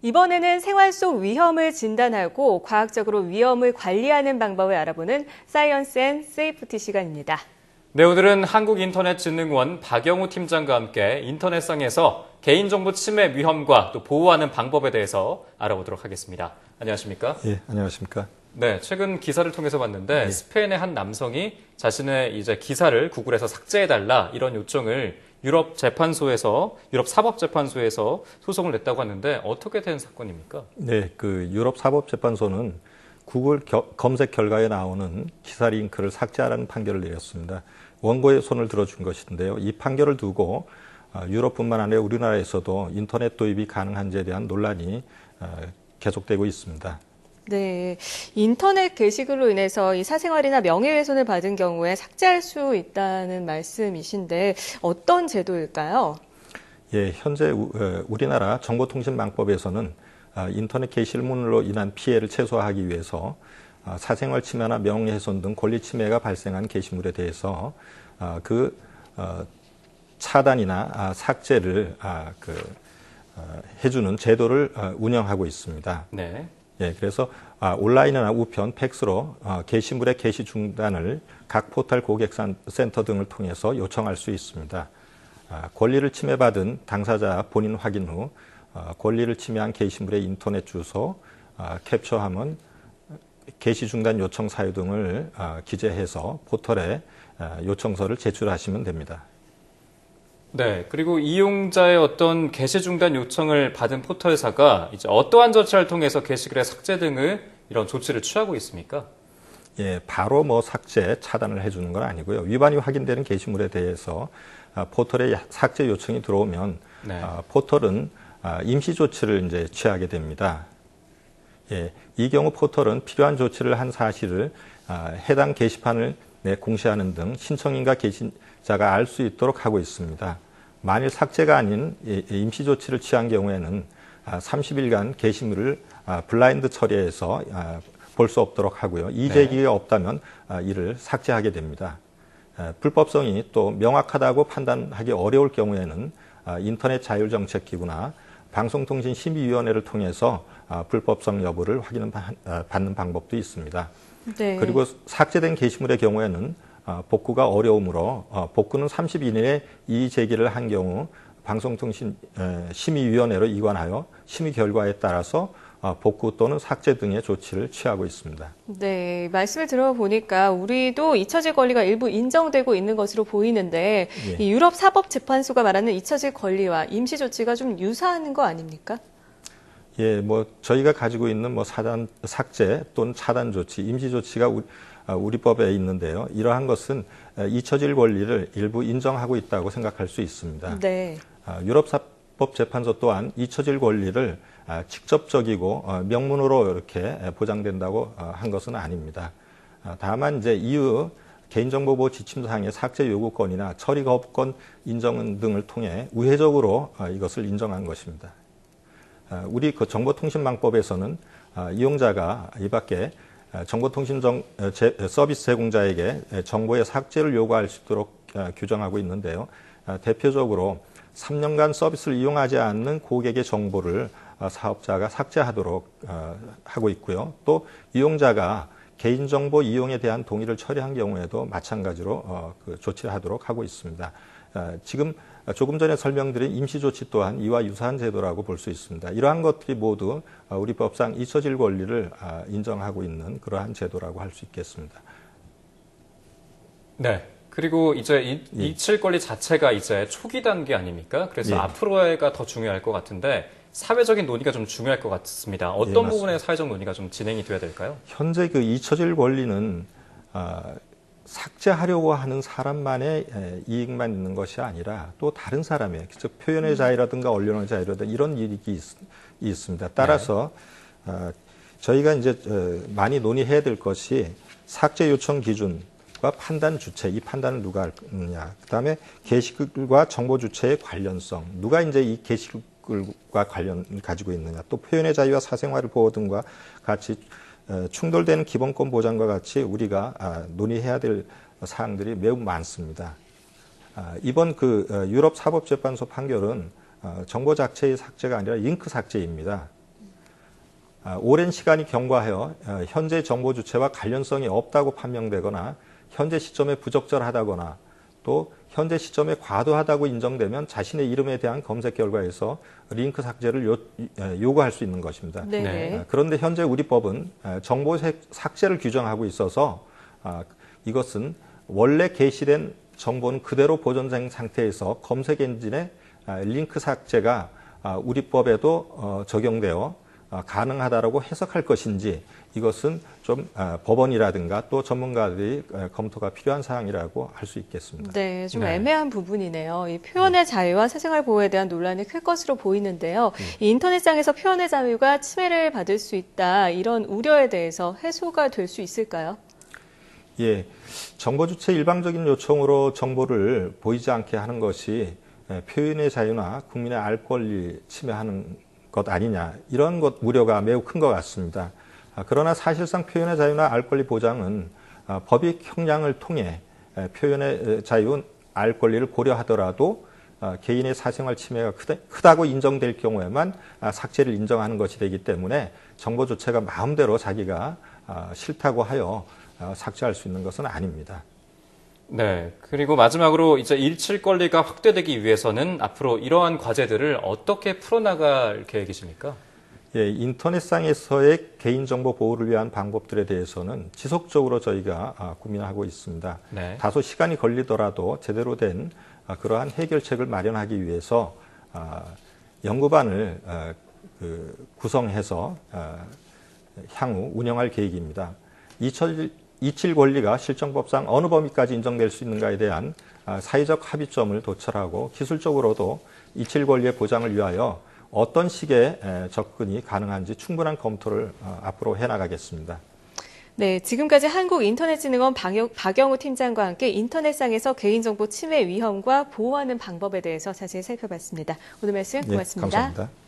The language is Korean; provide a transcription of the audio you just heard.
이번에는 생활 속 위험을 진단하고 과학적으로 위험을 관리하는 방법을 알아보는 사이언스 앤 세이프티 시간입니다. 네, 오늘은 한국인터넷진흥원 박영우 팀장과 함께 인터넷상에서 개인정보 침해 위험과 또 보호하는 방법에 대해서 알아보도록 하겠습니다. 안녕하십니까? 예, 안녕하십니까? 네, 최근 기사를 통해서 봤는데 스페인의 한 남성이 자신의 기사를 구글에서 삭제해달라 이런 요청을 유럽 사법재판소에서 소송을 냈다고 하는데 어떻게 된 사건입니까? 네, 그 유럽 사법재판소는 구글 검색 결과에 나오는 기사 링크를 삭제하라는 판결을 내렸습니다. 원고의 손을 들어준 것인데요. 이 판결을 두고 유럽뿐만 아니라 우리나라에서도 인터넷 도입이 가능한지에 대한 논란이 계속되고 있습니다. 네, 인터넷 게시글로 인해서 이 사생활이나 명예훼손을 받은 경우에 삭제할 수 있다는 말씀이신데 어떤 제도일까요? 예, 현재 우리나라 정보통신망법에서는 인터넷 게시물로 인한 피해를 최소화하기 위해서 사생활 침해나 명예훼손 등 권리 침해가 발생한 게시물에 대해서 차단이나 삭제를 해주는 제도를 운영하고 있습니다. 네. 예, 그래서 온라인이나 우편, 팩스로 게시물의 게시 중단을 각 포털 고객센터 등을 통해서 요청할 수 있습니다. 권리를 침해받은 당사자 본인 확인 후 권리를 침해한 게시물의 인터넷 주소, 캡처하면 게시 중단 요청 사유 등을 기재해서 포털에 요청서를 제출하시면 됩니다. 네, 그리고 이용자의 어떤 게시 중단 요청을 받은 포털사가 이제 어떠한 절차를 통해서 게시글의 삭제 등을 이런 조치를 취하고 있습니까? 예, 바로 삭제, 차단을 해주는 건 아니고요. 위반이 확인되는 게시물에 대해서 포털에 삭제 요청이 들어오면 네. 포털은 임시 조치를 이제 취하게 됩니다. 예, 이 경우 포털은 필요한 조치를 한 사실을 해당 게시판을 공시하는 등 신청인과 게시자가 알 수 있도록 하고 있습니다. 만일 삭제가 아닌 임시 조치를 취한 경우에는 30일간 게시물을 블라인드 처리해서 볼 수 없도록 하고요. 이재기가 없다면 이를 삭제하게 됩니다. 불법성이 또 명확하다고 판단하기 어려울 경우에는 인터넷 자율정책기구나 방송통신심의위원회를 통해서 불법성 여부를 확인받는 방법도 있습니다. 네. 그리고 삭제된 게시물의 경우에는 복구가 어려우므로 복구는 30일 이내에 이의 제기를 한 경우 방송통신심의위원회로 이관하여 심의 결과에 따라서 복구 또는 삭제 등의 조치를 취하고 있습니다. 네, 말씀을 들어보니까 우리도 잊혀질 권리가 일부 인정되고 있는 것으로 보이는데 예. 이 유럽 사법재판소가 말하는 잊혀질 권리와 임시 조치가 좀 유사한 거 아닙니까? 예, 저희가 가지고 있는 삭제 또는 차단 조치, 임시 조치가 우리 법에 있는데요. 이러한 것은 잊혀질 권리를 일부 인정하고 있다고 생각할 수 있습니다. 네. 유럽 사법재판소 또한 잊혀질 권리를 직접적이고 명문으로 이렇게 보장된다고 한 것은 아닙니다. 다만 이후 개인정보보호 지침상의 삭제 요구권이나 처리 거부권 인정 등을 통해 우회적으로 이것을 인정한 것입니다. 우리 정보통신망법에서는 이용자가 이 밖에 정보통신 서비스 제공자에게 정보의 삭제를 요구할 수 있도록 규정하고 있는데요. 대표적으로 3년간 서비스를 이용하지 않는 고객의 정보를 사업자가 삭제하도록 하고 있고요. 또 이용자가 개인정보 이용에 대한 동의를 처리한 경우에도 마찬가지로 조치를 하도록 하고 있습니다. 지금 조금 전에 설명드린 임시조치 또한 이와 유사한 제도라고 볼 수 있습니다. 이러한 것들이 모두 우리 법상 잊혀질 권리를 인정하고 있는 그러한 제도라고 할 수 있겠습니다. 네. 그리고 잊힐 권리 자체가 초기 단계 아닙니까? 그래서 예. 앞으로가 더 중요할 것 같은데 사회적인 논의가 좀 중요할 것 같습니다. 어떤 부분에 사회적 논의가 좀 진행이 돼야 될까요? 현재 잊혀질 권리는 삭제하려고 하는 사람만의 이익만 있는 것이 아니라 또 다른 사람의 즉 표현의 자유라든가 언론의 자유라든가 이런 이익이 있습니다. 따라서 저희가 많이 논의해야 될 것이 삭제 요청 기준과 판단 주체, 이 판단을 누가 하느냐. 그다음에 게시글과 정보 주체의 관련성, 누가 이 게시글과 가지고 있느냐. 또 표현의 자유와 사생활 보호 등과 같이 충돌되는 기본권 보장과 같이 우리가 논의해야 될 사항들이 매우 많습니다. 이번 유럽 사법재판소 판결은 정보 자체의 삭제가 아니라 링크 삭제입니다. 오랜 시간이 경과하여 현재 정보 주체와 관련성이 없다고 판명되거나 현재 시점에 부적절하다거나 또 현재 시점에 과도하다고 인정되면 자신의 이름에 대한 검색 결과에서 링크 삭제를 요구할 수 있는 것입니다. 네. 그런데 현재 우리 법은 정보 삭제를 규정하고 있어서 이것은 원래 게시된 정보는 그대로 보존된 상태에서 검색 엔진의 링크 삭제가 우리 법에도 적용되어 가능하다라고 해석할 것인지 이것은 좀 법원이라든가 또 전문가들이 검토가 필요한 사항이라고 할 수 있겠습니다. 네, 좀 애매한 부분이네요. 이 표현의 자유와 사생활 보호에 대한 논란이 클 것으로 보이는데요. 이 인터넷상에서 표현의 자유가 침해를 받을 수 있다, 이런 우려에 대해서 해소가 될 수 있을까요? 예, 정보 주체 일방적인 요청으로 정보를 보이지 않게 하는 것이 표현의 자유나 국민의 알 권리 침해하는 것 아니냐, 이런 것 우려가 매우 큰 것 같습니다. 그러나 사실상 표현의 자유나 알 권리 보장은 법익 형량을 통해 표현의 자유, 알 권리를 고려하더라도 개인의 사생활 침해가 크다고 인정될 경우에만 삭제를 인정하는 것이 되기 때문에 정보 주체가 마음대로 자기가 싫다고 하여 삭제할 수 있는 것은 아닙니다. 네. 그리고 마지막으로 이제 일칠 권리가 확대되기 위해서는 앞으로 이러한 과제들을 어떻게 풀어나갈 계획이십니까? 예, 인터넷상에서의 개인정보 보호를 위한 방법들에 대해서는 지속적으로 저희가 고민하고 있습니다. 네. 다소 시간이 걸리더라도 제대로 된 그러한 해결책을 마련하기 위해서 연구반을 구성해서 향후 운영할 계획입니다. 이칠 권리가 실정법상 어느 범위까지 인정될 수 있는가에 대한 사회적 합의점을 도출하고 기술적으로도 이칠 권리의 보장을 위하여 어떤 식의 접근이 가능한지 충분한 검토를 앞으로 해나가겠습니다. 네, 지금까지 한국인터넷진흥원 박영우 팀장과 함께 인터넷상에서 개인정보 침해 위험과 보호하는 방법에 대해서 자세히 살펴봤습니다. 오늘 말씀 고맙습니다. 네, 감사합니다.